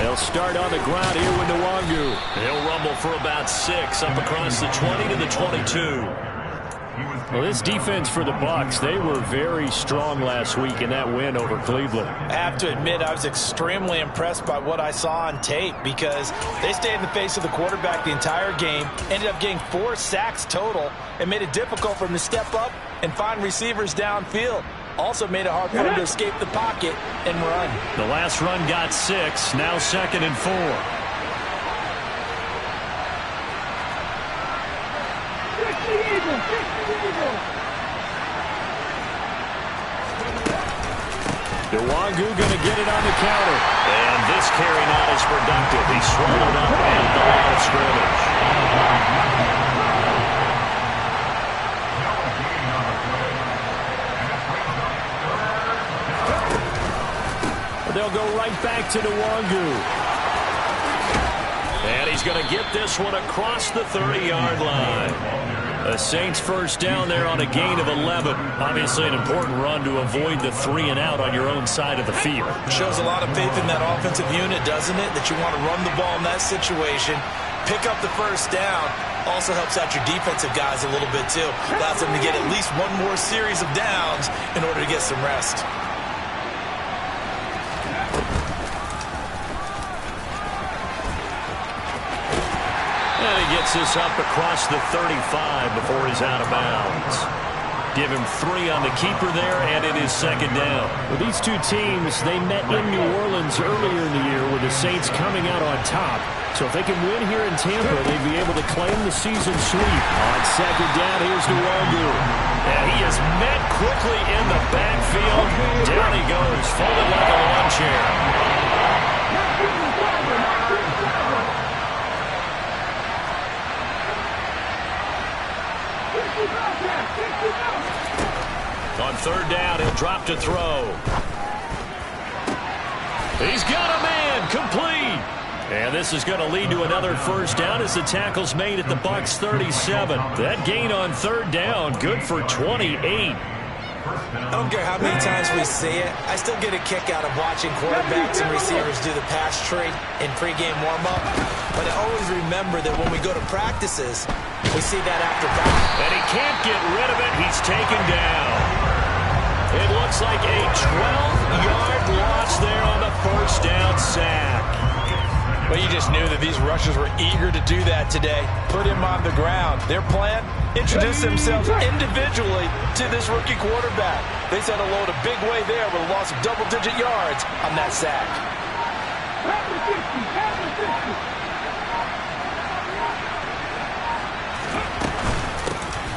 They'll start on the ground here with Nwangu. He'll rumble for about 6 up across the 20 to the 22. Well, this defense for the Bucs, they were very strong last week in that win over Cleveland. I have to admit, I was extremely impressed by what I saw on tape because they stayed in the face of the quarterback the entire game, ended up getting 4 sacks total, and made it difficult for him to step up and find receivers downfield. Also made it hard for him to escape the pocket and run. The last run got 6, now 2nd and 4. Nwangu going to get it on the counter. And this carry not as productive. He's swallowed up at the line of scrimmage. They'll go right back to Nwangu. And he's going to get this one across the 30-yard line. The Saints first down there on a gain of 11. Obviously an important run to avoid the 3-and-out on your own side of the field. Shows a lot of faith in that offensive unit, doesn't it? That you want to run the ball in that situation, pick up the first down. Also helps out your defensive guys a little bit too. Allows them to get at least one more series of downs in order to get some rest. And he gets this up across the 35 before he's out of bounds. Give him 3 on the keeper there, and it is 2nd down. Well, these two teams, they met in New Orleans earlier in the year with the Saints coming out on top. So if they can win here in Tampa, they'd be able to claim the season sweep. On 2nd down, here's Nwangu. And he is met quickly in the backfield. Down he goes, folded like a lawn chair. On 3rd down, he'll drop to throw. He's got a man, complete. And this is going to lead to another first down as the tackle's made at the Bucs 37. That gain on 3rd down, good for 28. I don't care how many times we see it, I still get a kick out of watching quarterbacks and receivers do the pass tree in pregame warm-up. But I always remember that when we go to practices, we see that after practice. And he can't get rid of it. He's taken down. It looks like a 12-yard loss there on the first down sack. Well, you just knew that these rushers were eager to do that today. Put him on the ground. Their plan, introduce themselves individually to this rookie quarterback. They said hello in a big way there with a loss of double-digit yards on that sack.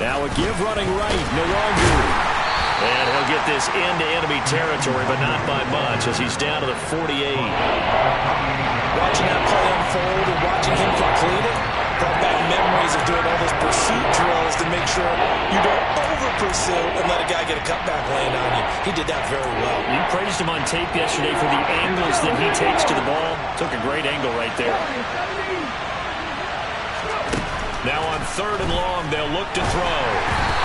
Now a give running right, Nwangu. And he'll get this into enemy territory, but not by much as he's down to the 48. Watching that play unfold and watching him complete it brought back memories of doing all those pursuit drills to make sure you don't over-pursue and let a guy get a cutback lane on you. He did that very well. You praised him on tape yesterday for the angles that he takes to the ball. Took a great angle right there. Now on 3rd and long, they'll look to throw.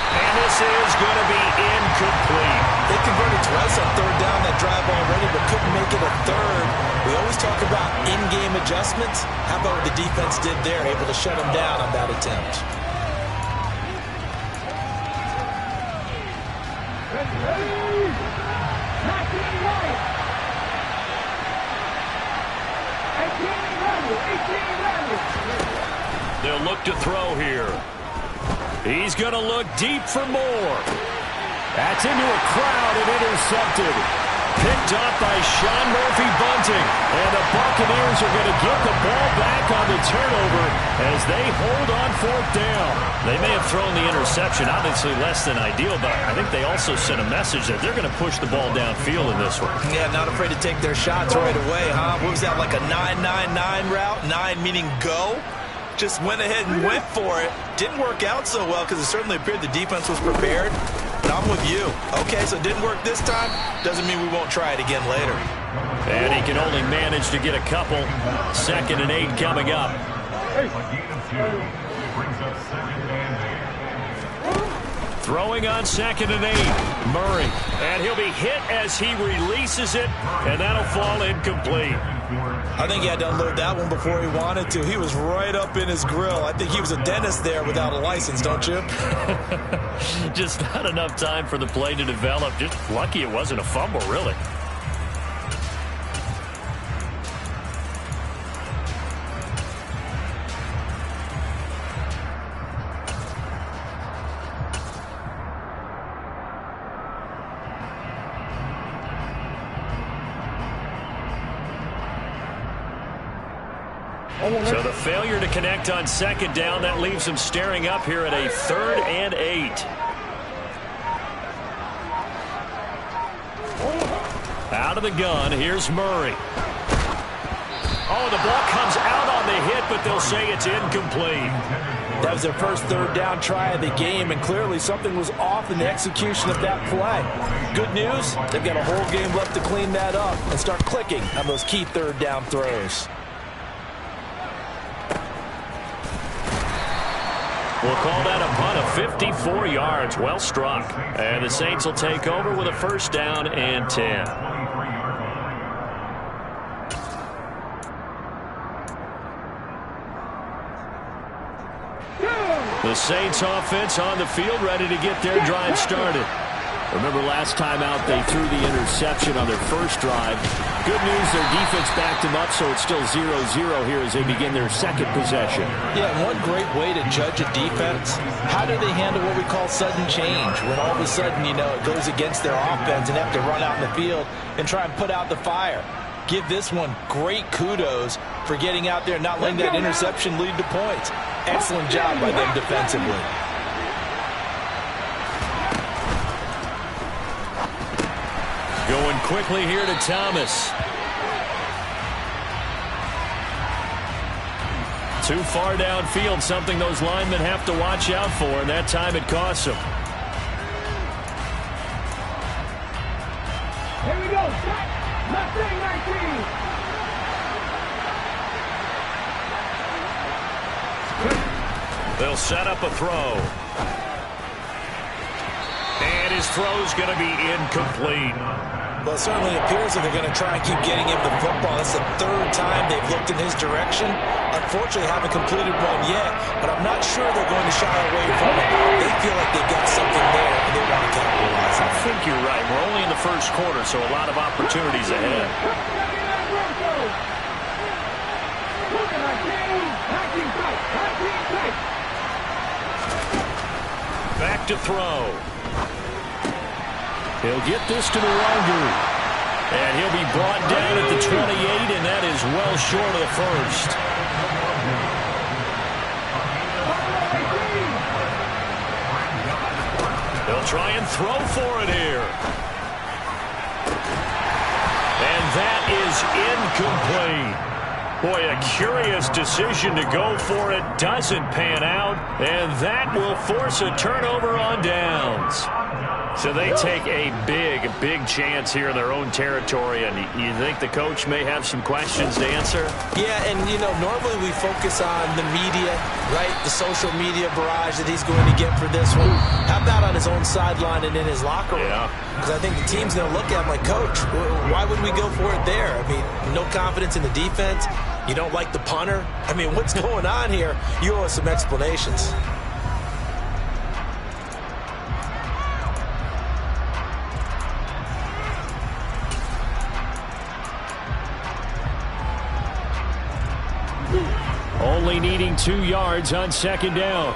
And this is going to be incomplete. They converted twice on 3rd down that drive already, but couldn't make it a 3rd. We always talk about in-game adjustments. How about what the defense did there, able to shut them down on that attempt? They'll look to throw here. He's going to look deep for more. That's into a crowd and intercepted. Picked up by Sean Murphy-Bunting. And the Buccaneers are going to get the ball back on the turnover as they hold on 4th down. They may have thrown the interception, obviously less than ideal, but I think they also sent a message that they're going to push the ball downfield in this one. Yeah, not afraid to take their shots right away, huh? What was that, like a 9-9-9 route? 9 meaning go? Just went ahead and went for it. Didn't work out so well because it certainly appeared the defense was prepared. But I'm with you. Okay, so it didn't work this time. Doesn't mean we won't try it again later. And he can only manage to get a couple. 2nd and 8 coming up. Throwing on 2nd and 8. Murray. And he'll be hit as he releases it, and that'll fall incomplete. I think he had to unload that one before he wanted to. He was right up in his grill. I think he was a dentist there without a license, don't you? Just not enough time for the play to develop. Just lucky it wasn't a fumble, really. So the failure to connect on 2nd down, that leaves him staring up here at a 3rd and 8. Out of the gun, here's Murray. Oh, the ball comes out on the hit, but they'll say it's incomplete. That was their first 3rd down try of the game, and clearly something was off in the execution of that play. Good news, they've got a whole game left to clean that up and start clicking on those key 3rd down throws. We'll call that a punt of 54 yards. Well struck. And the Saints will take over with a 1st down and 10. The Saints offense on the field, ready to get their drive started. Remember last time out they threw the interception on their first drive. Good news, their defense backed them up, so it's still 0-0 here as they begin their 2nd possession. Yeah, one great way to judge a defense, how do they handle what we call sudden change? When all of a sudden, you know, it goes against their offense and they have to run out in the field and try and put out the fire. Give this one great kudos for getting out there and not letting that interception lead to points. Excellent job by them defensively. Going quickly here to Thomas. Too far downfield, something those linemen have to watch out for, and that time it costs them. Here we go. Left wing 19. They'll set up a throw. And his throw's going to be incomplete. Well, it certainly appears that they're going to try and keep getting him the football. That's the 3rd time they've looked in his direction. Unfortunately, haven't completed one yet, but I'm not sure they're going to shy away from it. They feel like they've got something there, and they want to capitalize on it. I think you're right. We're only in the 1st quarter, so a lot of opportunities ahead. Back to throw. He'll get this to the Longu. And he'll be brought down at the 28, and that is well short of the 1st. They'll try and throw for it here. And that is incomplete. Boy, a curious decision to go for it. Doesn't pan out. And that will force a turnover on downs. So they take a big chance here in their own territory. And you think the coach may have some questions to answer? Yeah, and, you know, normally we focus on the media, right? The social media barrage that he's going to get for this one. How about on his own sideline and in his locker room? Yeah. Because I think the team's going to look at him like, Coach, why would we go for it there? I mean, no confidence in the defense. You don't like the punter? I mean, what's going on here? You owe us some explanations. Only needing 2 yards on 2nd down.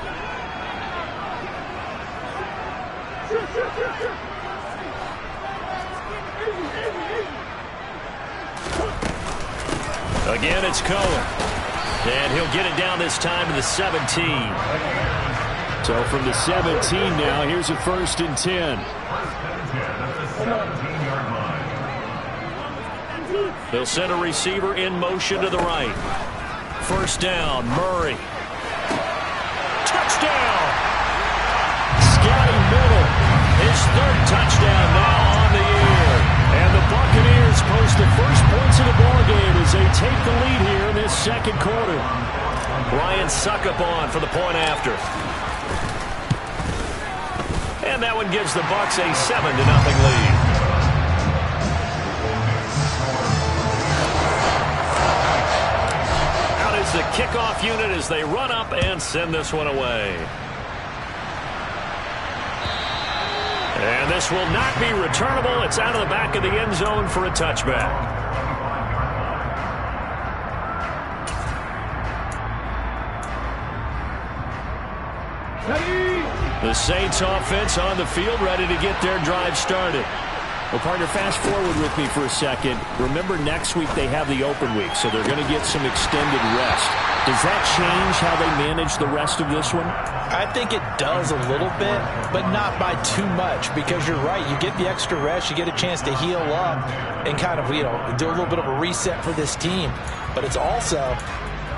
Again, it's Cohen. And he'll get it down this time to the 17. So from the 17 now, here's a 1st and 10. They'll send a receiver in motion to the right. 1st down, Murray. Touchdown! Scotty Miller, his 3rd touchdown now on the year. And the Buccaneers post the first points of the ballgame as they take the lead here in this 2nd quarter. Ryan Suckup on for the point after. And that one gives the Bucs a 7-0 lead. Out is the kickoff unit as they run up and send this one away. And this will not be returnable. It's out of the back of the end zone for a touchback. The Saints offense on the field, ready to get their drive started. Well, partner, fast forward with me for a second. Remember, next week they have the open week, so they're going to get some extended rest. Does that change how they manage the rest of this one? I think it does a little bit, but not by too much, because you're right. You get the extra rest, you get a chance to heal up and kind of, do a little bit of a reset for this team. But it's also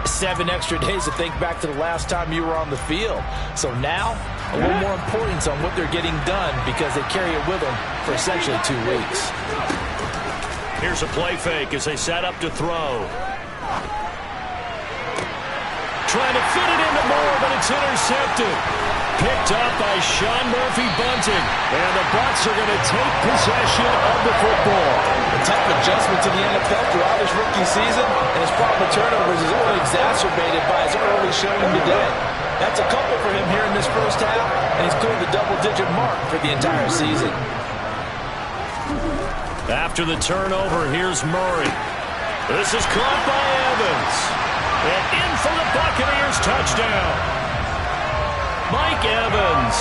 7 extra days to think back to the last time you were on the field. So now, a little more importance on what they're getting done because they carry it with them for essentially 2 weeks. Here's a play fake as they set up to throw. Trying to fit it into Moore, but it's intercepted. Picked up by Sean Murphy-Bunting. And the Bucs are going to take possession of the football. A tough adjustment to the NFL throughout his rookie season, and his problem with turnovers is only exacerbated by his early showing today. That's a couple for him here in this first half, and he's cleared the double-digit mark for the entire season. After the turnover, here's Murray. This is caught by Evans. And in for the Buccaneers touchdown. Mike Evans,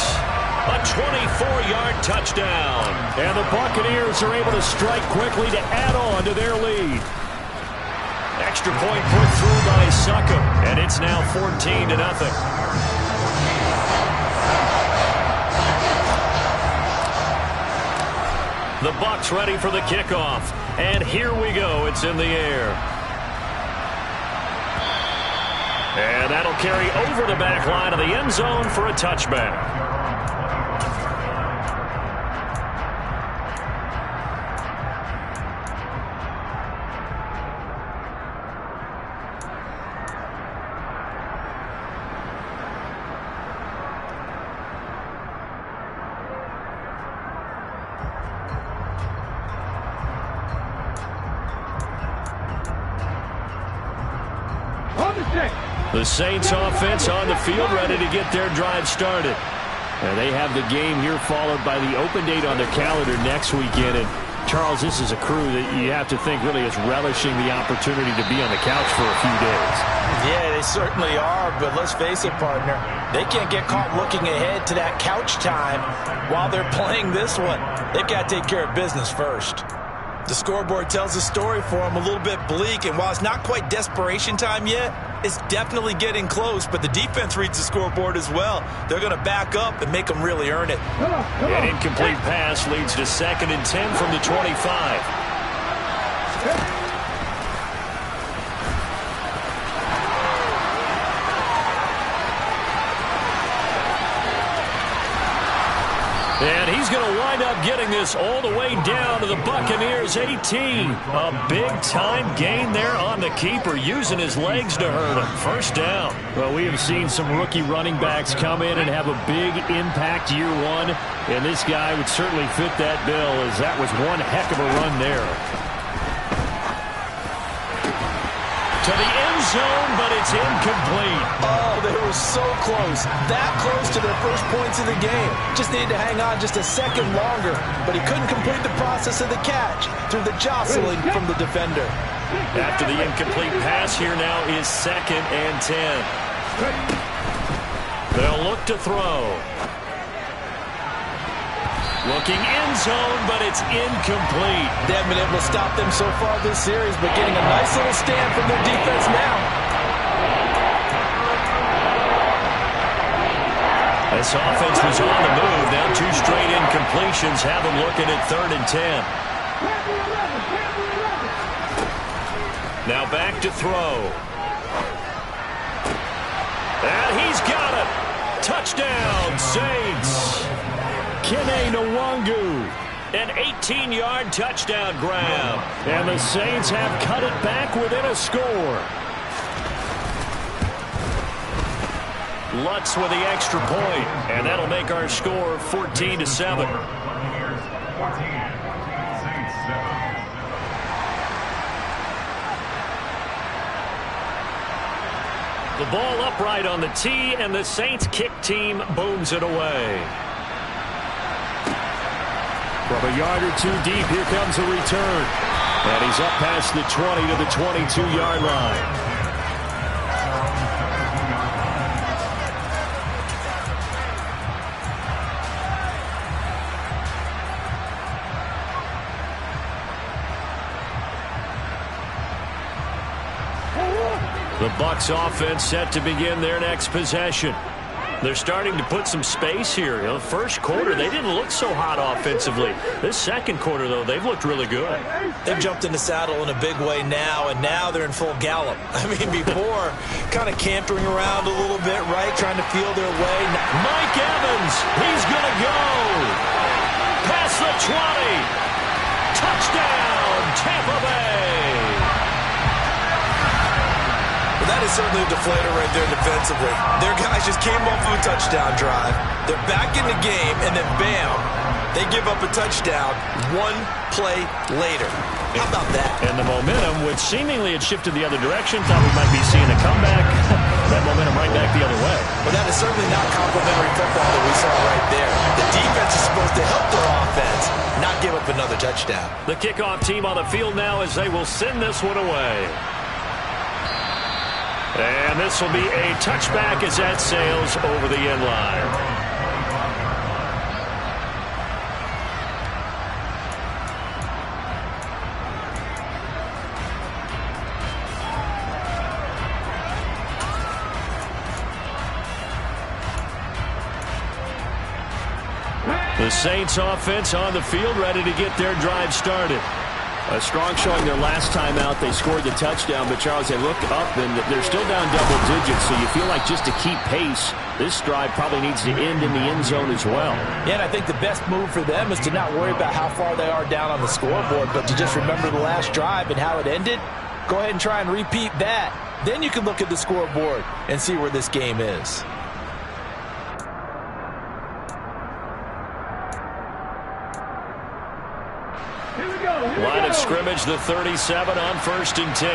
a 24-yard touchdown. And the Buccaneers are able to strike quickly to add on to their lead. Extra point put through by Succop, and it's now 14-0. The Bucs ready for the kickoff. And here we go. It's in the air. And that'll carry over the back line of the end zone for a touchback. The Saints offense on the field, ready to get their drive started. And they have the game here followed by the open date on their calendar next weekend. And Charles, this is a crew that you have to think really is relishing the opportunity to be on the couch for a few days. Yeah, they certainly are, but let's face it, partner. They can't get caught looking ahead to that couch time while they're playing this one. They've got to take care of business first. The scoreboard tells a story for them, a little bit bleak, and while it's not quite desperation time yet, it's definitely getting close, but the defense reads the scoreboard as well. They're going to back up and make them really earn it. An incomplete pass leads to 2nd and 10 from the 25. And he's going to wind up getting this all the way down to the Buccaneers' 18. A big-time gain there on the keeper, using his legs to hurt him. First down. Well, we have seen some rookie running backs come in and have a big impact year one, and this guy would certainly fit that bill, as that was one heck of a run there. To the end zone, but it's incomplete. Oh, they were so close. That close to their first points of the game. Just needed to hang on just a second longer, but he couldn't complete the process of the catch through the jostling from the defender. After the incomplete pass, here now is 2nd and 10. They'll look to throw. Looking end zone, but it's incomplete. They haven't been able to stop them so far this series, but getting a nice little stand from their defense now. This offense was on the move. Now 2 straight incompletions have them looking at 3rd and 10. Now back to throw. And he's got it. Touchdown, Saints. Kene Nwangu, an 18-yard touchdown grab. And the Saints have cut it back within a score. Lutz with the extra point, and that'll make our score 14-7. The ball upright on the tee, and the Saints kick team booms it away. From a yard or two deep, here comes a return. And he's up past the 20 to the 22-yard line. The Bucs offense set to begin their next possession. They're starting to put some space here. You know, first quarter, they didn't look so hot offensively. This second quarter, though, they've looked really good. They've jumped in the saddle in a big way now, and now they're in full gallop. I mean, before, kind of cantering around a little bit, right, trying to feel their way. Mike Evans, he's going to go. Past the 20. Touchdown, Tampa Bay. That is certainly a deflator right there defensively. Their guys just came off of a touchdown drive. They're back in the game, and then bam, they give up a touchdown one play later. How about that? And the momentum, which seemingly had shifted the other direction, thought we might be seeing a comeback. That momentum right back the other way. Well, that is certainly not complimentary football that we saw right there. The defense is supposed to help their offense, not give up another touchdown. The kickoff team on the field now as they will send this one away. And this will be a touchback as that sails over the end line. The Saints offense on the field ready to get their drive started. A strong showing their last time out. They scored the touchdown, but Charles, they look up and they're still down double digits, so you feel like just to keep pace, this drive probably needs to end in the end zone as well. Yeah, and I think the best move for them is to not worry about how far they are down on the scoreboard, but to just remember the last drive and how it ended. Go ahead and try and repeat that. Then you can look at the scoreboard and see where this game is. Line of scrimmage, the 37 on 1st and 10.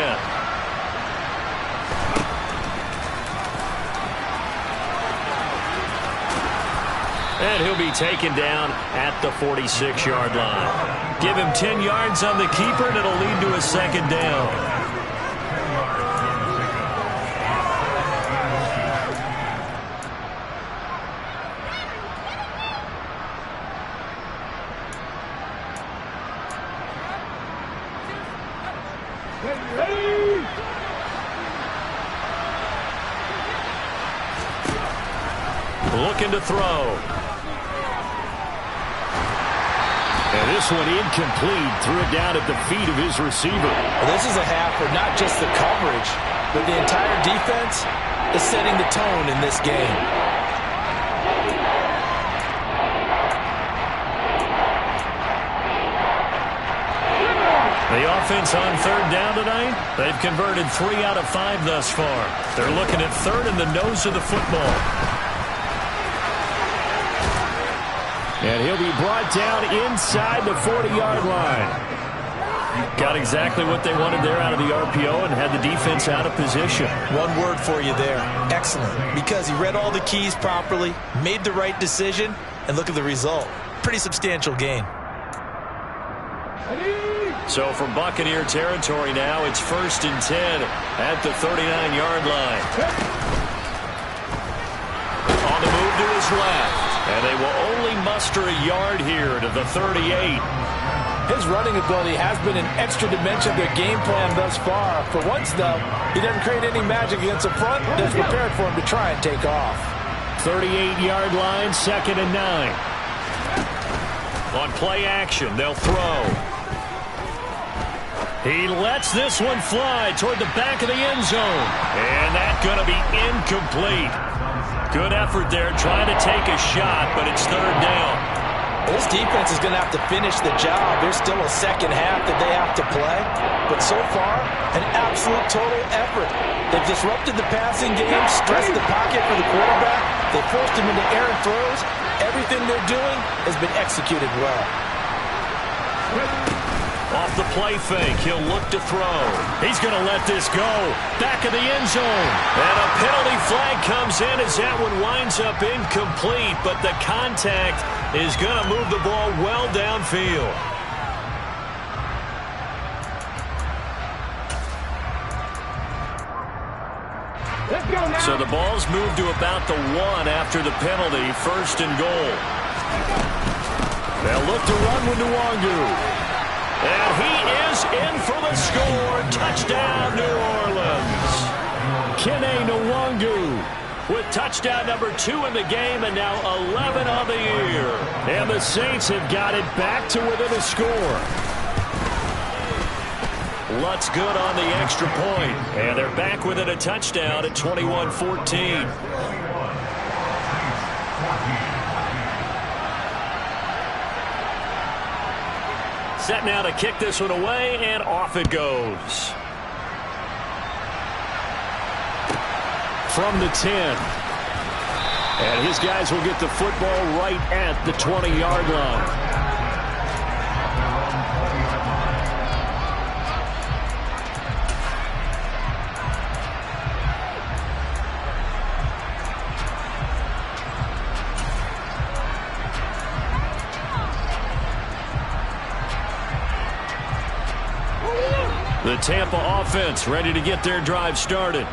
And he'll be taken down at the 46-yard line. Give him 10 yards on the keeper, and it'll lead to a second down. Looking to throw. And this one incomplete. Threw it down at the feet of his receiver. Well, this is a half where not just the coverage, but the entire defense is setting the tone in this game. The offense on 3rd down tonight, they've converted 3 out of 5 thus far. They're looking at 3rd in the nose of the football. And he'll be brought down inside the 40-yard line. Got exactly what they wanted there out of the RPO and had the defense out of position. One word for you there. Excellent. Because he read all the keys properly, made the right decision, and look at the result. Pretty substantial gain. So from Buccaneer territory now, it's 1st and 10 at the 39-yard line. On the move to his left. And they will only muster a yard here to the 38. His running ability has been an extra dimension of their game plan thus far. For once, though, he doesn't create any magic against the front that's prepared for him to try and take off. 38-yard line, 2nd and 9. On play action, they'll throw. He lets this one fly toward the back of the end zone. And that's going to be incomplete. Good effort there, trying to take a shot, but it's 3rd down. This defense is going to have to finish the job. There's still a second half that they have to play. but so far, an absolute total effort. They've disrupted the passing game, stressed the pocket for the quarterback. They forced him into errant throws. Everything they're doing has been executed well. Off the play fake, he'll look to throw. He's going to let this go. Back of the end zone. And a penalty flag comes in as that one winds up incomplete, but the contact is going to move the ball well downfield. So the ball's moved to about the 1 after the penalty, 1st and goal. They'll look to run with Nwangu. And he is in for the score. Touchdown, New Orleans. Kene Nwangu with touchdown number 2 in the game and now 11 on the year. And the Saints have got it back to within a score. Lutz good on the extra point. And they're back within a touchdown at 21-14. Set now to kick this one away, and off it goes. From the 10. And his guys will get the football right at the 20-yard line. The Tampa offense ready to get their drive started.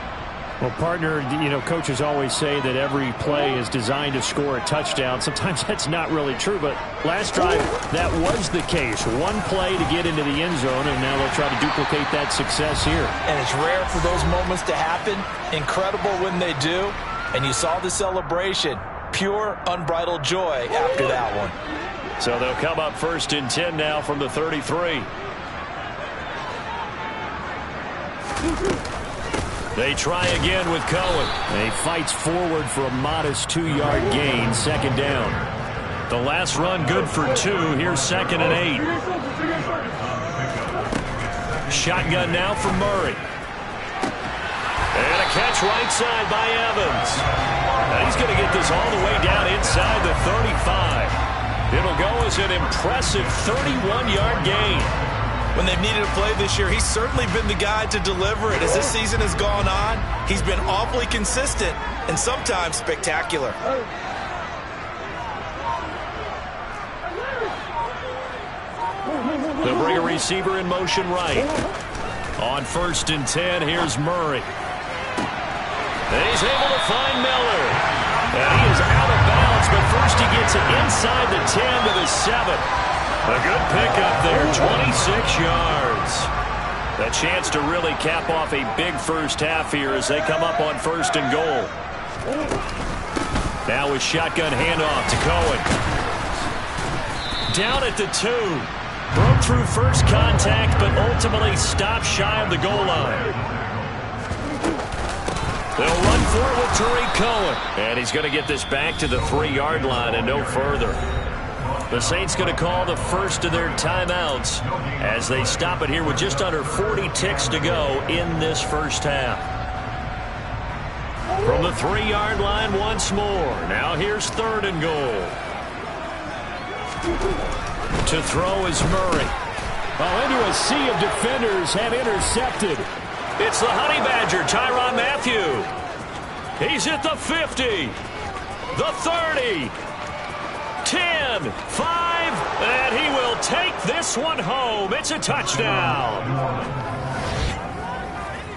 Well, partner, coaches always say that every play is designed to score a touchdown. Sometimes that's not really true, but last drive, that was the case. One play to get into the end zone, and now they'll try to duplicate that success here. And it's rare for those moments to happen. Incredible when they do. And you saw the celebration. Pure, unbridled joy after that one. So they'll come up 1st and 10 now from the 33. They try again with Cohen. He fights forward for a modest 2-yard gain, 2nd down. The last run good for 2. Here's 2nd and 8. Shotgun now for Murray. And a catch right side by Evans. Now he's going to get this all the way down inside the 35. It'll go as an impressive 31-yard gain. When they've needed a play this year, he's certainly been the guy to deliver it. As this season has gone on, he's been awfully consistent and sometimes spectacular. They'll bring a receiver in motion right. On 1st and 10, here's Murray. And he's able to find Miller. And he is out of bounds, but first he gets it inside the 10 to the 7. A good pickup there, 26 yards. A chance to really cap off a big first half here as they come up on 1st and goal. Now with shotgun handoff to Cohen. Down at the 2. Broke through first contact, but ultimately stopped shy of the goal line. They'll run for it with Tariq Cohen. And he's going to get this back to the 3-yard line and no further. The Saints going to call the first of their timeouts as they stop it here with just under 40 ticks to go in this first half. From the 3-yard line once more. Now here's 3rd and goal. To throw is Murray. Oh, into a sea of defenders and intercepted. It's the Honey Badger, Tyrann Mathieu. He's at the 50, the 30, 10, 5, and he will take this one home. It's a touchdown.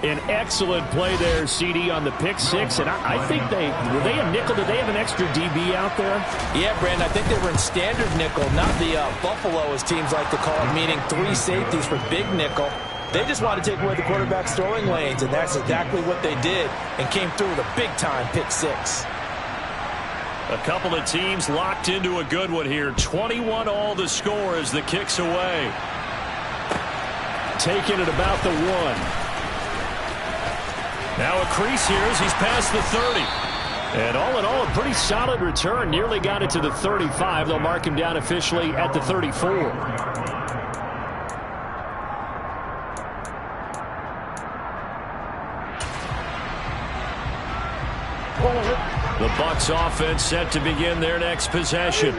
An excellent play there, CD, on the pick 6. And I think were they a nickel? Did they have an extra DB out there? Yeah, Brandon, I think they were in standard nickel, not the Buffalo, as teams like to call it, meaning 3 safeties for big nickel. They just want to take away the quarterback's throwing lanes, and that's exactly what they did and came through with a big-time pick 6. A couple of teams locked into a good one here. 21 all the score as the kick's away. Taking it about the 1. Now a crease here as he's past the 30. And all in all, a pretty solid return. Nearly got it to the 35. They'll mark him down officially at the 34. The Bucs offense set to begin their next possession.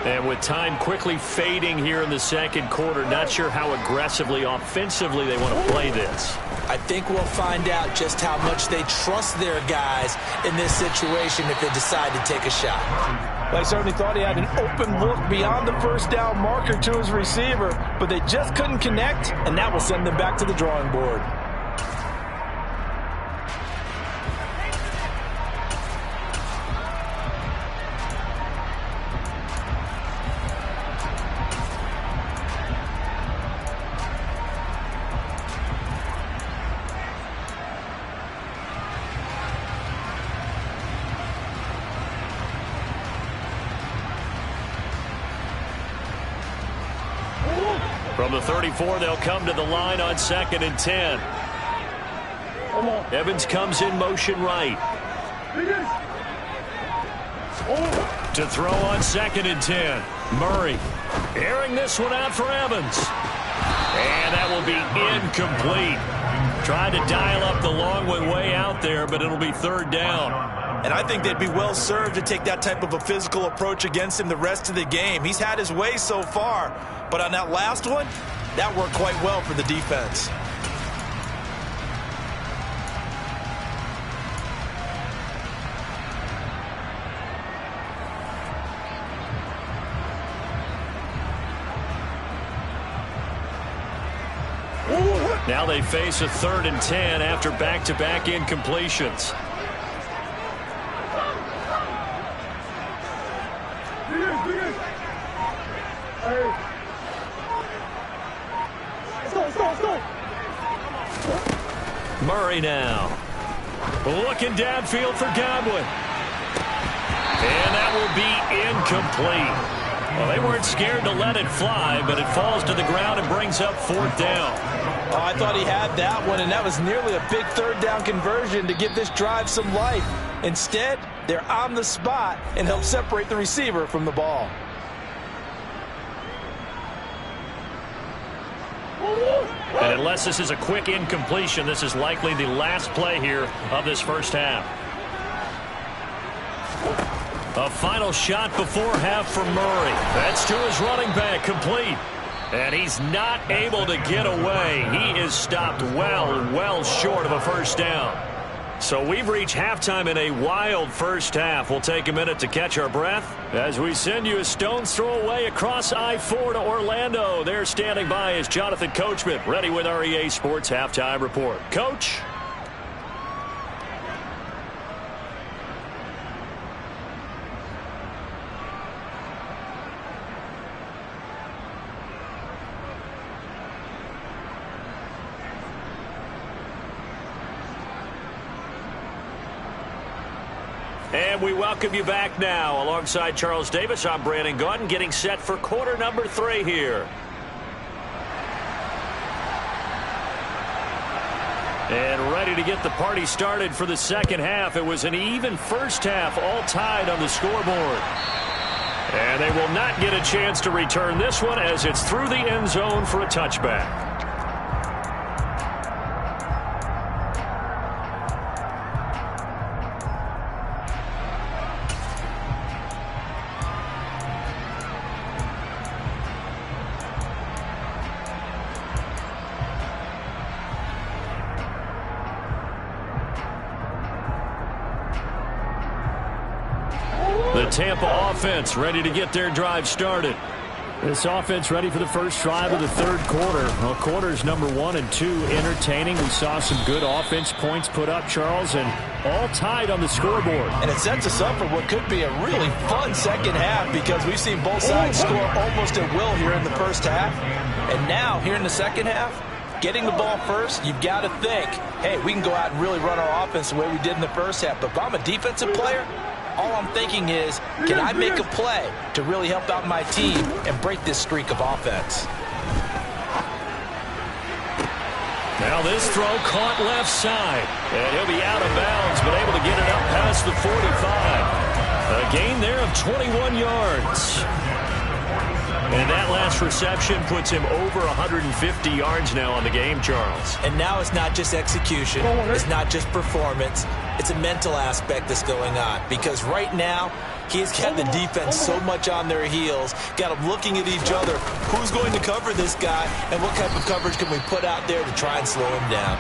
And with time quickly fading here in the second quarter, not sure how aggressively, offensively they want to play this. I think we'll find out just how much they trust their guys in this situation if they decide to take a shot. I certainly thought he had an open look beyond the first down marker to his receiver, but they just couldn't connect, and that will send them back to the drawing board. From the 34, they'll come to the line on 2nd and 10. Evans comes in motion right. To throw on 2nd and 10. Murray airing this one out for Evans. And that will be incomplete. Tried to dial up the long way out there, but it'll be 3rd down. And I think they'd be well served to take that type of a physical approach against him the rest of the game. He's had his way so far, but on that last one, that worked quite well for the defense. Now they face a 3rd and 10 after back-to-back incompletions. Murray now. Looking downfield for Godwin. And that will be incomplete. Well, they weren't scared to let it fly, but it falls to the ground and brings up 4th down. Oh, I thought he had that one, and that was nearly a big 3rd down conversion to give this drive some life. Instead, they're on the spot and help separate the receiver from the ball. And unless this is a quick incompletion, this is likely the last play here of this first half. A final shot before half for Murray. That's to his running back, complete. And he's not able to get away. He is stopped well short of a first down. So we've reached halftime in a wild first half. We'll take a minute to catch our breath as we send you a stone's throw away across I-4 to Orlando. There standing by is Jonathan Coachman, ready with our EA Sports Halftime Report. Coach? And we welcome you back now. Alongside Charles Davis, I'm Brandon Gaudin, getting set for quarter number 3 here. And ready to get the party started for the second half. It was an even first half, all tied on the scoreboard. And they will not get a chance to return this one as it's through the end zone for a touchback. The Tampa offense ready to get their drive started. This offense ready for the first drive of the third quarter. Well, quarters number 1 and 2 entertaining. We saw some good offense points put up, Charles, and all tied on the scoreboard. And it sets us up for what could be a really fun second half because we've seen both sides score almost at will here in the first half. And now, here in the second half, getting the ball first, you've got to think, hey, we can go out and really run our offense the way we did in the first half. But if I'm a defensive player, all I'm thinking is, can I make a play to really help out my team and break this streak of offense? Now this throw caught left side. And he'll be out of bounds, but able to get it up past the 45. A gain there of 21 yards. And that last reception puts him over 150 yards now on the game, Charles. And now it's not just execution. It's not just performance. It's a mental aspect that's going on. Because right now, he's got the defense so much on their heels, got them looking at each other. Who's going to cover this guy, and what type of coverage can we put out there to try and slow him down?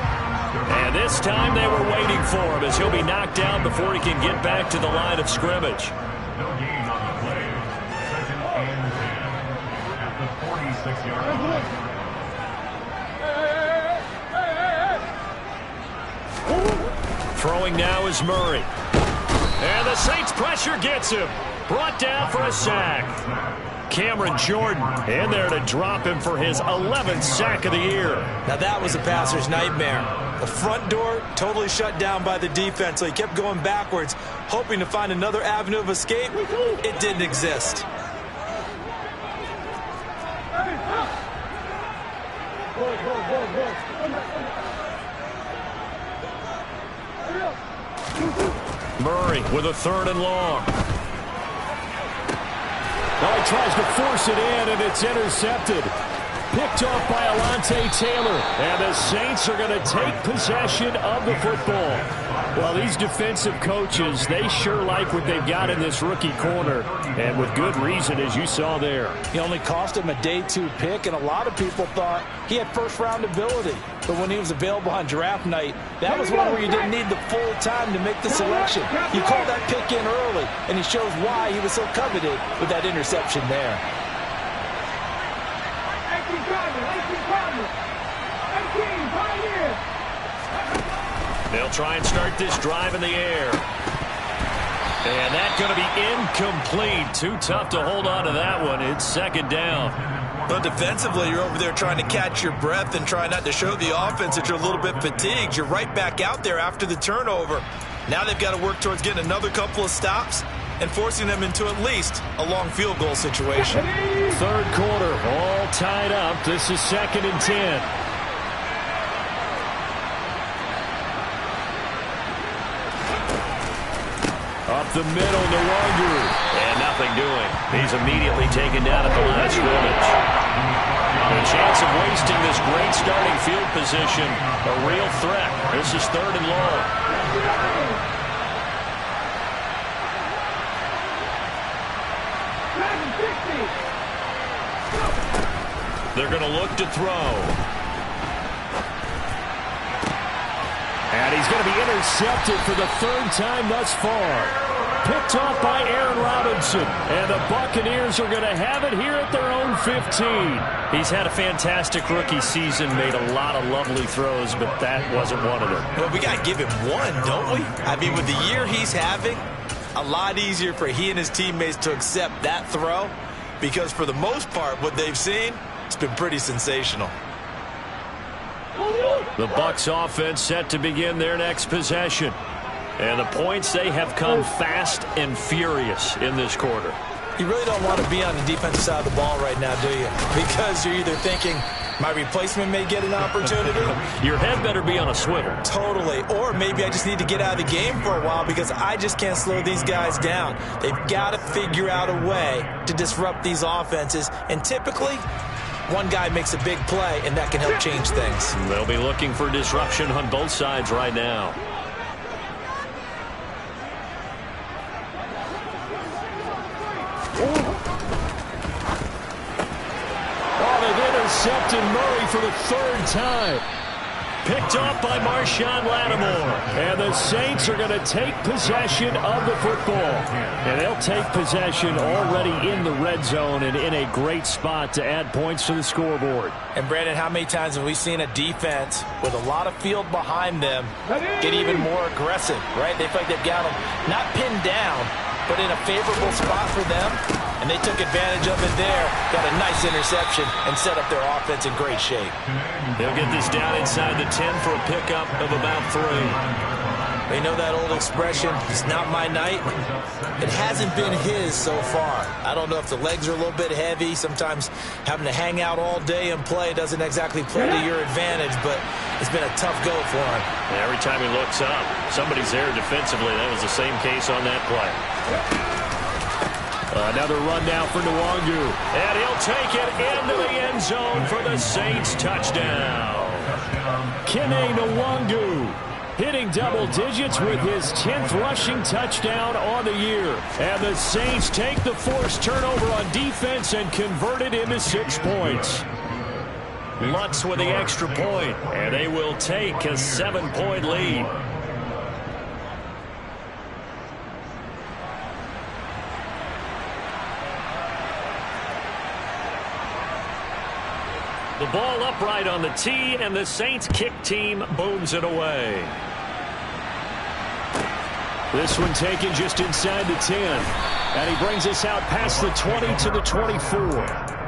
And this time they were waiting for him as he'll be knocked down before he can get back to the line of scrimmage. No gain on the play. 2nd and 10 at the 46-yard line. Throwing now is Murray. And the Saints pressure gets him. Brought down for a sack. Cameron Jordan in there to drop him for his 11th sack of the year. Now that was a passer's nightmare. The front door totally shut down by the defense, so he kept going backwards, hoping to find another avenue of escape. It didn't exist. Murray with a 3rd and long. Well, he tries to force it in, and it's intercepted. Picked off by Alontae Taylor. And the Saints are going to take possession of the football. Well, these defensive coaches, they sure like what they've got in this rookie corner. And with good reason, as you saw there. He only cost him a day 2 pick, and a lot of people thought he had first-round ability. But when he was available on draft night, that was one where you didn't need the full time to make the selection. You called that pick in early, and he shows why he was so coveted with that interception there. 18, They'll try and start this drive in the air. And that's going to be incomplete. Too tough to hold on to that one. It's 2nd down. But defensively, you're over there trying to catch your breath and try not to show the offense that you're a little bit fatigued. You're right back out there after the turnover. Now they've got to work towards getting another couple of stops and forcing them into at least a long field goal situation. 3rd quarter, all tied up. This is 2nd and 10. Up the middle to Wonder. And nothing doing. He's immediately taken down at the line of scrimmage. A chance of wasting this great starting field position. A real threat. This is 3rd and long. They're going to look to throw. And he's going to be intercepted for the 3rd time thus far. Picked off by Aaron Robinson. And the Buccaneers are going to have it here at their own 15. He's had a fantastic rookie season, made a lot of lovely throws, but that wasn't one of them. Well, we got to give him one, don't we? I mean, with the year he's having, a lot easier for he and his teammates to accept that throw, because for the most part, what they've seen, it's been pretty sensational. The Bucs offense set to begin their next possession. And the points, they have come fast and furious in this quarter. You really don't want to be on the defensive side of the ball right now, do you? Because you're either thinking, my replacement may get an opportunity. Your head better be on a swivel. Totally. Or maybe I just need to get out of the game for a while because I just can't slow these guys down. They've got to figure out a way to disrupt these offenses. And typically, one guy makes a big play, and that can help change things. They'll be looking for disruption on both sides right now. Intercepted Murray for the 3rd time. Picked off by Marshawn Lattimore. And the Saints are going to take possession of the football. And they'll take possession already in the red zone and in a great spot to add points to the scoreboard. And, Brandon, how many times have we seen a defense with a lot of field behind them get even more aggressive, right? They feel like they've got them not pinned down, but in a favorable spot for them. And they took advantage of it there, got a nice interception, and set up their offense in great shape. They'll get this down inside the 10 for a pickup of about 3. They know that old expression, it's not my night. It hasn't been his so far. I don't know if the legs are a little bit heavy. Sometimes having to hang out all day and play doesn't exactly play to your advantage, but it's been a tough go for him. And every time he looks up, somebody's there defensively. That was the same case on that play. Another run now for Nwangu. And he'll take it into the end zone for the Saints touchdown. Kene Nwangu hitting double digits with his 10th rushing touchdown on the year. And the Saints take the forced turnover on defense and convert it into 6 points. Lutz with the extra point, and they will take a 7-point lead. The ball upright on the tee, and the Saints kick team booms it away. This one taken just inside the 10. And he brings us out past the 20 to the 24.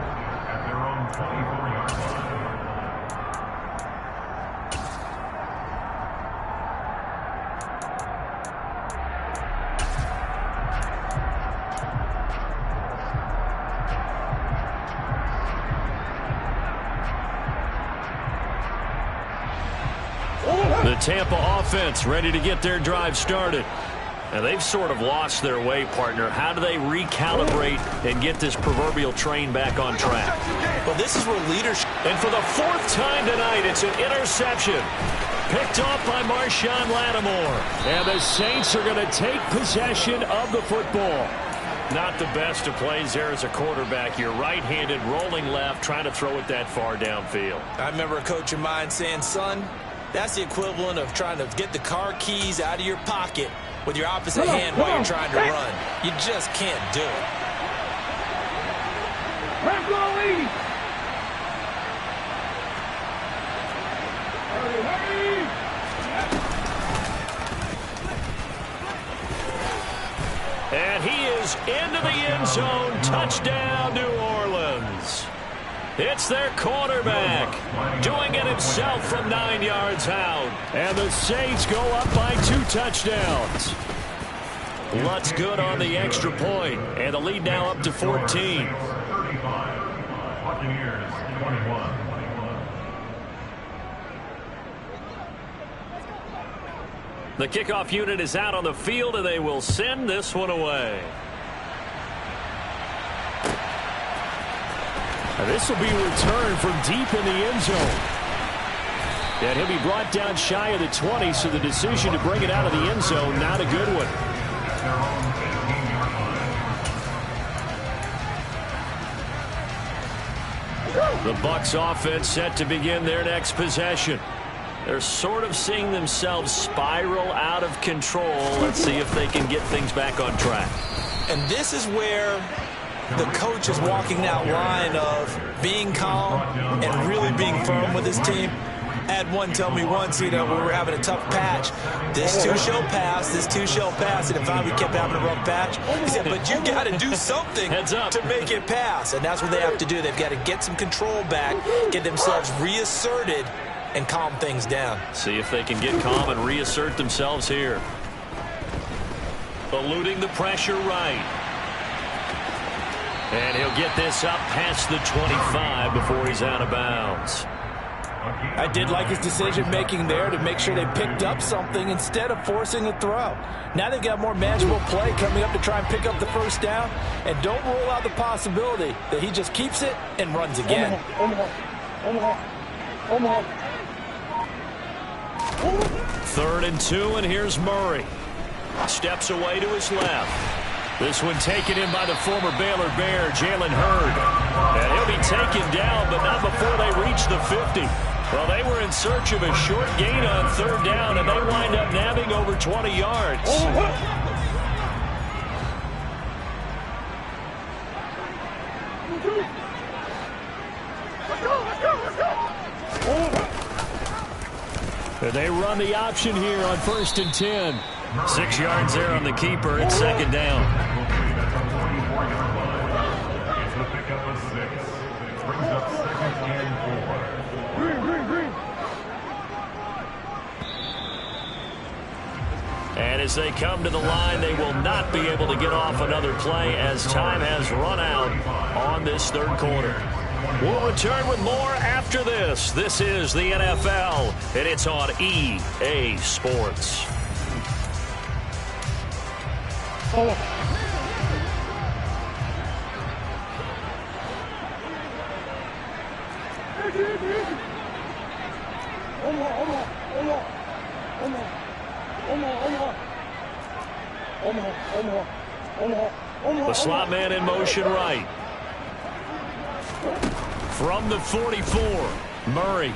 The Tampa offense ready to get their drive started. And they've sort of lost their way, partner. How do they recalibrate and get this proverbial train back on track? Well, this is where leadership... And for the 4th time tonight, it's an interception. Picked off by Marshawn Lattimore. And the Saints are going to take possession of the football. Not the best of plays there as a quarterback. You're right-handed, rolling left, trying to throw it that far downfield. I remember a coach of mine saying, son, that's the equivalent of trying to get the car keys out of your pocket with your opposite hand while you're trying to run. You just can't do it. And he is into the end zone. Touchdown, New Orleans. It's their quarterback doing it himself from 9 yards out. And the Saints go up by 2 touchdowns. Lutz good on the extra point, and the lead now up to 14. 35. Buccaneers 21. The kickoff unit is out on the field, and they will send this one away. And this will be returned from deep in the end zone. And he'll be brought down shy of the 20, so the decision to bring it out of the end zone, not a good one. The Bucs offense set to begin their next possession. They're sort of seeing themselves spiral out of control. Let's see if they can get things back on track. And this is where the coach is walking that line of being calm and really being firm with his team. I had one tell me once, when we were having a tough patch, this too shall pass, this too shall pass. And if we kept having a rough patch, he said, but you got to do something to make it pass. And that's what they have to do. They've got to get some control back, get themselves reasserted, and calm things down. See if they can get calm and reassert themselves here. Eluding the pressure right. And he'll get this up past the 25 before he's out of bounds. I did like his decision-making there to make sure they picked up something instead of forcing a throw. Now they've got more manageable play coming up to try and pick up the first down. And don't rule out the possibility that he just keeps it and runs again. Third and 2, and here's Murray. Steps away to his left. This one taken in by the former Baylor Bear, Jalen Hurd. And he'll be taken down, but not before they reach the 50. Well, they were in search of a short gain on 3rd down, and they wind up nabbing over 20 yards. They run the option here on 1st and 10. 6 yards there on the keeper. It's 2nd down. It's the pickup of 6. Brings up 2nd and 4. And as they come to the line, they will not be able to get off another play as time has run out on this 3rd quarter. We'll return with more after this. This is the NFL, and it's on EA Sports. The slot man in motion right. From the 44, Murray.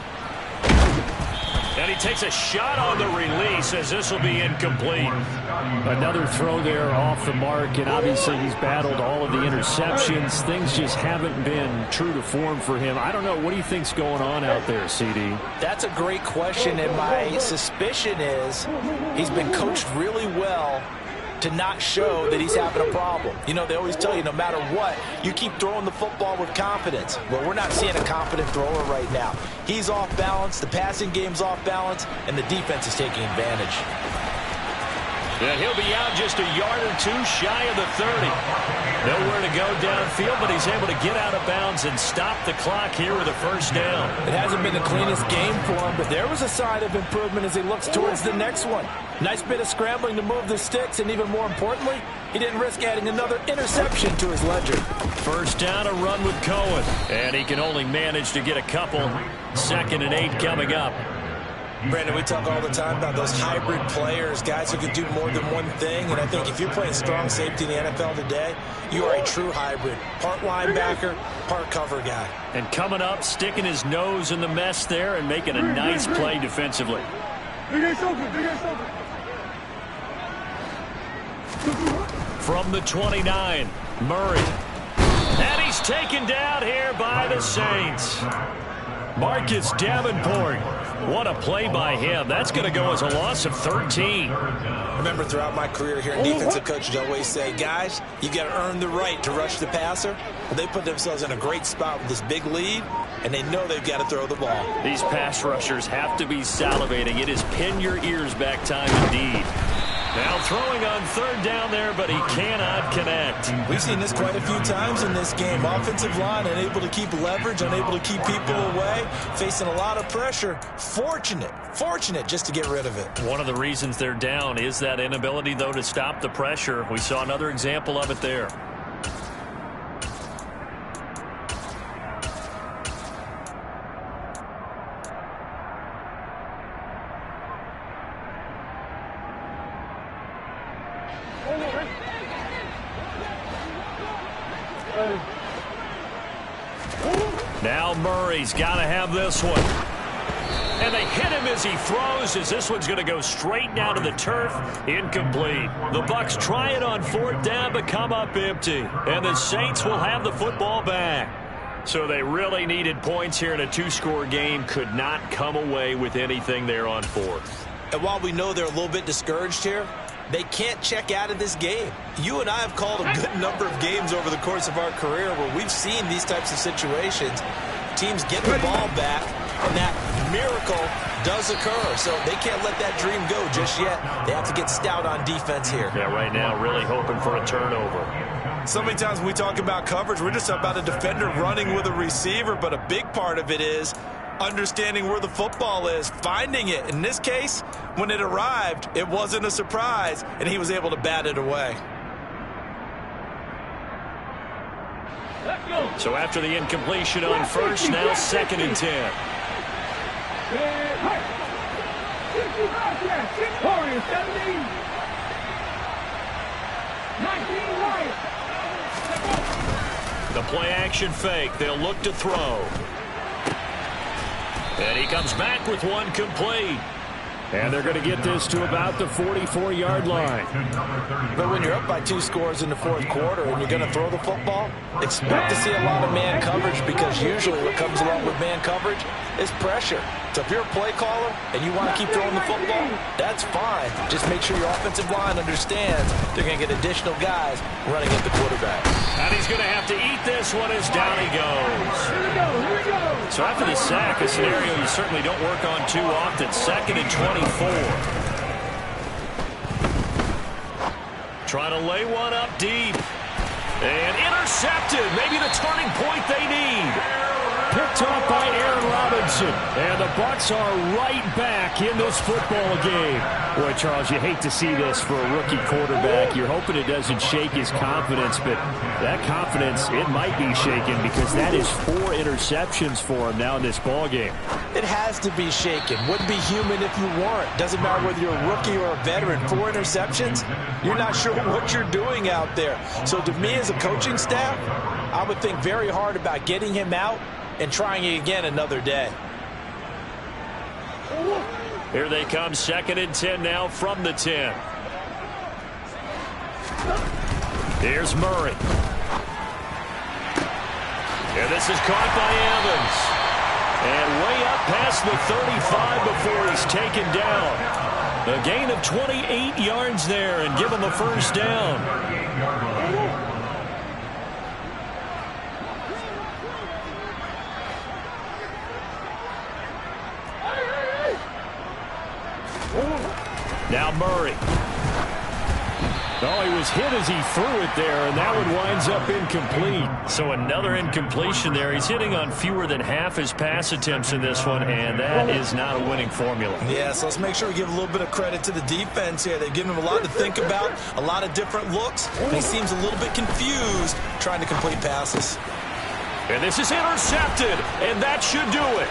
And he takes a shot on the release as this will be incomplete. Another throw there off the mark, and obviously he's battled all of the interceptions. Things just haven't been true to form for him. I don't know. What do you think's going on out there, CD? That's a great question, and my suspicion is he's been coached really well to not show that he's having a problem. You know, they always tell you no matter what, you keep throwing the football with confidence. Well, we're not seeing a confident thrower right now. He's off balance, the passing game's off balance, and the defense is taking advantage. And he'll be out just a yard or two shy of the 30. Nowhere to go downfield, but he's able to get out of bounds and stop the clock here with a first down. It hasn't been the cleanest game for him, but there was a sign of improvement as he looks towards the next one. Nice bit of scrambling to move the sticks, and even more importantly, he didn't risk adding another interception to his ledger. First down, a run with Cohen. And he can only manage to get a couple. 2nd and 8 coming up. Brandon, we talk all the time about those hybrid players, guys who can do more than one thing, and I think if you're playing strong safety in the NFL today, you are a true hybrid. Part linebacker, part cover guy. And coming up, sticking his nose in the mess there and making a nice play defensively. From the 29, Murray. And he's taken down here by the Saints. Marcus Davenport. What a play by him. That's going to go as a loss of 13. Remember, throughout my career here, defensive coaches always say, guys, you got to earn the right to rush the passer. Well, they put themselves in a great spot with this big lead, and they know they've got to throw the ball. These pass rushers have to be salivating. It is pin your ears back time indeed. Now throwing on 3rd down there, but he cannot connect. We've seen this quite a few times in this game. Offensive line unable to keep leverage, unable to keep people away, facing a lot of pressure. Fortunate just to get rid of it. One of the reasons they're down is that inability, though, to stop the pressure. We saw another example of it there. Now Murray's got to have this one. And they hit him as he throws, as this one's going to go straight down to the turf. Incomplete. The Bucs try it on 4th down, but come up empty. And the Saints will have the football back. So they really needed points here in a 2-score game. Could not come away with anything there on 4th. And while we know they're a little bit discouraged here, they can't check out of this game. You and I have called a good number of games over the course of our career where we've seen these types of situations. Teams get the ball back, and that miracle does occur. So they can't let that dream go just yet. They have to get stout on defense here. Yeah, right now really hoping for a turnover. So many times when we talk about coverage, we're just about a defender running with a receiver, but a big part of it is understanding where the football is, finding it. In this case, when it arrived, it wasn't a surprise, and he was able to bat it away. So after the incompletion on 1st, now 2nd and 10. The play action fake. They'll look to throw. And he comes back with one complete. And they're going to get this to about the 44-yard line. But when you're up by 2 scores in the 4th quarter and you're going to throw the football, expect to see a lot of man coverage, because usually what comes along with man coverage is pressure. So if you're a play caller and you want to keep throwing the football, that's fine. Just make sure your offensive line understands they're going to get additional guys running at the quarterback. And he's going to have to eat this one as down he goes. So after the sack, a scenario you certainly don't work on too often. 2nd and 24. Trying to lay one up deep. And intercepted. Maybe the turning point they need. Picked off by Aaron Robinson. And the Bucs are right back back in this football game. Boy, Charles, you hate to see this for a rookie quarterback. You're hoping it doesn't shake his confidence, but that confidence, it might be shaken because that is 4 interceptions for him now in this ball game. It has to be shaken. Wouldn't be human if you weren't. Doesn't matter whether you're a rookie or a veteran. 4 interceptions, you're not sure what you're doing out there. So to me as a coaching staff, I would think very hard about getting him out and trying it again another day. Here they come, 2nd and 10 now from the 10. Here's Murray. And this is caught by Evans. And way up past the 35 before he's taken down. A gain of 28 yards there and give him a first down. Now Murray. Oh, he was hit as he threw it there, and that one winds up incomplete. So another incompletion there. He's hitting on fewer than half his pass attempts in this one, and that is not a winning formula. Yeah, so let's make sure we give a little bit of credit to the defense here. They've given him a lot to think about, a lot of different looks, and he seems a little bit confused trying to complete passes. And this is intercepted, and that should do it.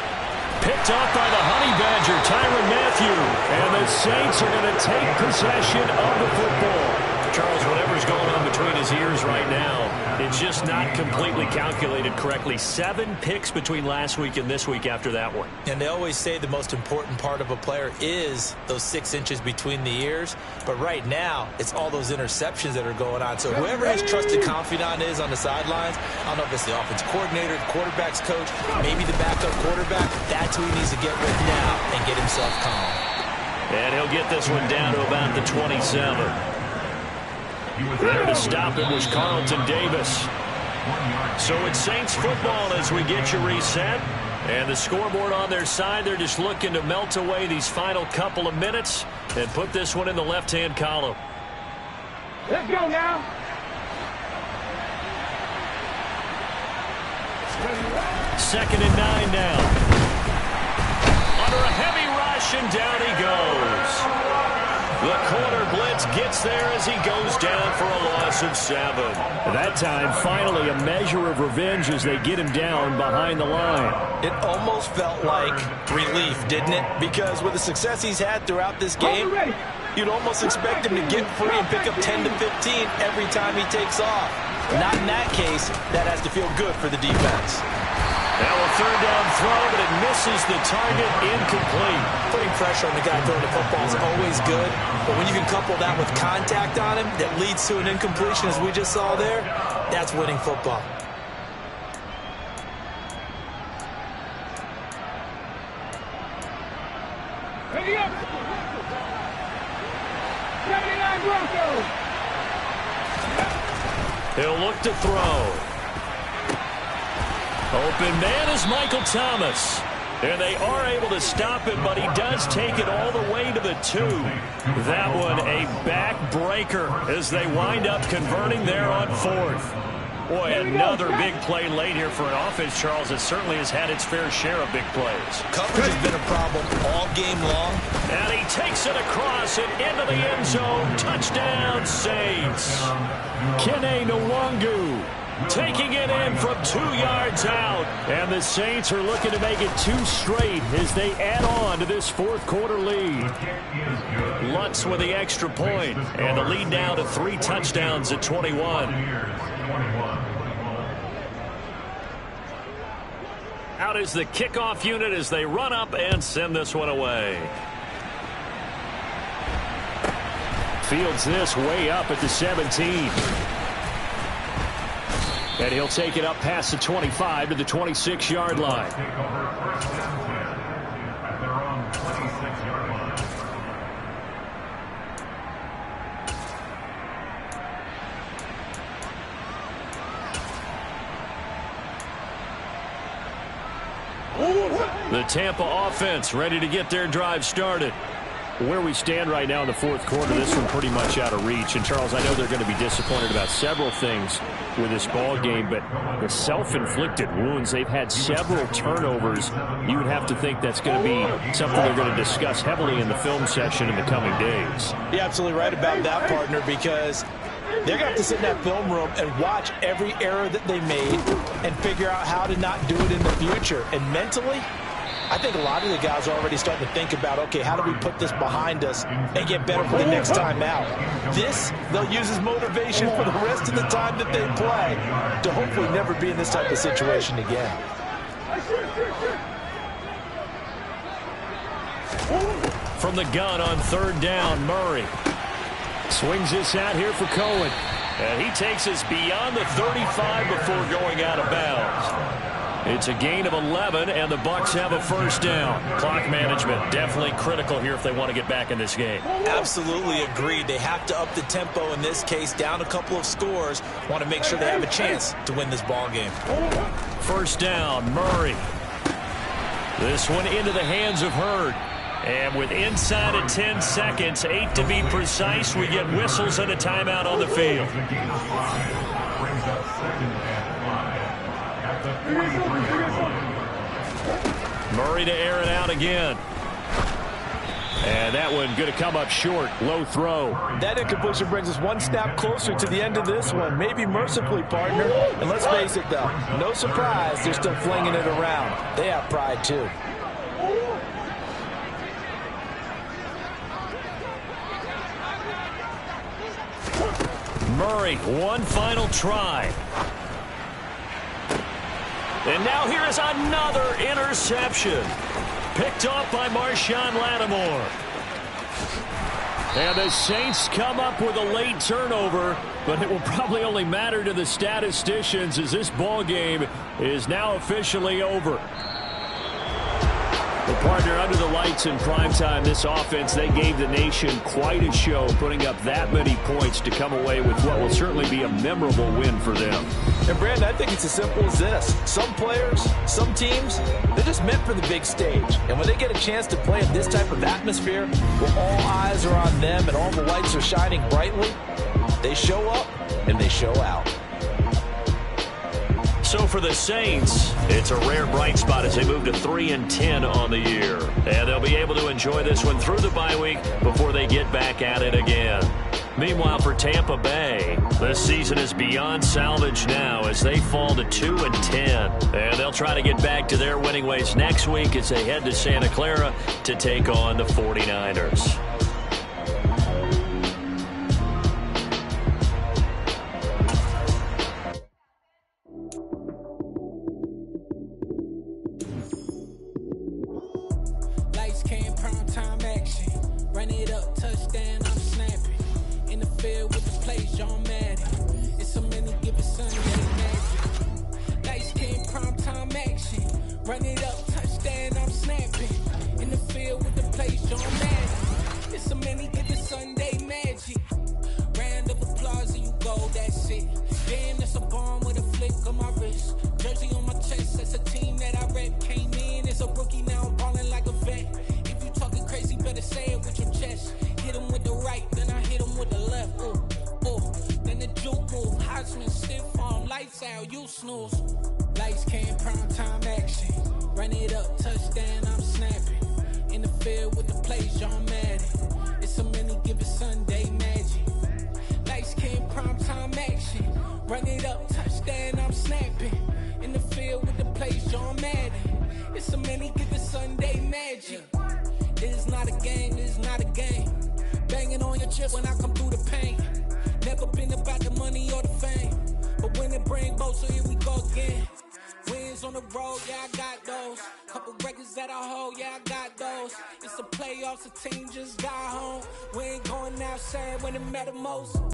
Picked off by the Honey Badger, Tyrann Mathieu. And the Saints are going to take possession of the football. Charles, whatever's going on between his ears right now, it's just not completely calculated correctly. 7 picks between last week and this week after that one. And they always say the most important part of a player is those 6 inches between the ears. But right now, it's all those interceptions that are going on. So whoever his trusted confidant is on the sidelines, I don't know if it's the offensive coordinator, the quarterback's coach, maybe the backup quarterback, that's who he needs to get with now and get himself calm. And he'll get this one down to about the 27. There to stop it was Carlton Davis. So it's Saints football as we get you reset. And the scoreboard on their side, they're just looking to melt away these final couple of minutes and put this one in the left-hand column. Let's go now. Second and 9 now. Under a heavy rush, and down he goes. The corner blitz gets there as he goes down for a loss of 7. That time, finally, a measure of revenge as they get him down behind the line. It almost felt like relief, didn't it? Because with the success he's had throughout this game, you'd almost expect him to get free and pick up 10 to 15 every time he takes off. Not in that case. That has to feel good for the defense. Now a 3rd down throw, but it misses the target, incomplete. Putting pressure on the guy throwing the football is always good, but when you can couple that with contact on him that leads to an incompletion, as we just saw there, that's winning football. Ready up. 79 Broncos. He'll look to throw. Open man is Michael Thomas. And they are able to stop him, but he does take it all the way to the 2. That one a backbreaker as they wind up converting there on 4th. Boy, another big play late here for an offense, Charles, that certainly has had its fair share of big plays. Coverage has been a problem all game long. And he takes it across and into the end zone. Touchdown, Saints. Kene Nwangu taking it in from 2 yards out. And the Saints are looking to make it 2 straight as they add on to this 4th quarter lead. Lutz with the extra point, and the lead now to 3 touchdowns at 21. Out is the kickoff unit as they run up and send this one away. Fields this way up at the 17. And he'll take it up past the 25 to the 26-yard line. The Tampa offense ready to get their drive started. Where we stand right now in the fourth quarter, this one pretty much out of reach. And, Charles, I know they're going to be disappointed about several things with this ball game, but the self-inflicted wounds, they've had several turnovers. You would have to think that's going to be something they're going to discuss heavily in the film session in the coming days. You're absolutely right about that, partner, because they're going to have to sit in that film room and watch every error that they made and figure out how to not do it in the future. And mentally, I think a lot of the guys are already starting to think about, okay, how do we put this behind us and get better for the next time out? This, they'll use as motivation for the rest of the time that they play to hopefully never be in this type of situation again. From the gun on third down, Murray. Swings this out here for Cohen. And he takes us beyond the 35 before going out of bounds. It's a gain of 11, and the Bucs have a first down. Clock management definitely critical here if they want to get back in this game. Absolutely agreed. They have to up the tempo in this case, down a couple of scores. Want to make sure they have a chance to win this ball game. First down, Murray. This one into the hands of Hurd. And with inside of 10 seconds, 8 to be precise, we get whistles and a timeout on the field. Brings up 2nd and 5 at the 43-yard line. Murray to air it out again. And that one going to come up short. Low throw. That incompletion brings us one step closer to the end of this one. Maybe mercifully, partner. And let's face it, though, no surprise they're still flinging it around. They have pride, too. Murray, one final try. And now here is another interception. Picked off by Marshawn Lattimore. And the Saints come up with a late turnover, but it will probably only matter to the statisticians as this ball game is now officially over. The partner under the lights in primetime, this offense, they gave the nation quite a show, putting up that many points to come away with what will certainly be a memorable win for them. And, Brandon, I think it's as simple as this. Some players, some teams, they're just meant for the big stage. And when they get a chance to play in this type of atmosphere, where all eyes are on them and all the lights are shining brightly, they show up and they show out. So for the Saints, it's a rare bright spot as they move to 3-10 on the year. And they'll be able to enjoy this one through the bye week before they get back at it again. Meanwhile, for Tampa Bay, this season is beyond salvage now as they fall to 2-10. And they'll try to get back to their winning ways next week as they head to Santa Clara to take on the 49ers. Run it up, touchdown, I'm snapping. In the field with the plays, John Madden. It's a many, get the Sunday magic. Round of applause and you go, that's it. Damn, that's a bomb with a flick on my wrist. Jersey on my chest, that's a team that I rep. Came in as a rookie, now I'm balling like a vet. If you talking crazy, better say it with your chest. Hit him with the right, then I hit him with the left. Then the juke move, Heisman stiff arm, lights out, you snooze. Lights came, prime time action. Run it up, touchdown, I'm snapping. In the field with the plays, John Madden. It's a many given Sunday magic. Lights came, prime time action. Run it up, touchdown, I'm snapping. In the field with the plays, John Madden. It's a many given Sunday magic. This is not a game, this is not a game. Banging on your chest when I come through the paint. Never been about the money or the fame. But when it bring both, so here we go again. Wins on the road, yeah, I got those. Couple records that I hold, yeah, I got those. It's the playoffs, the team just got home. We ain't going outside when it matter most.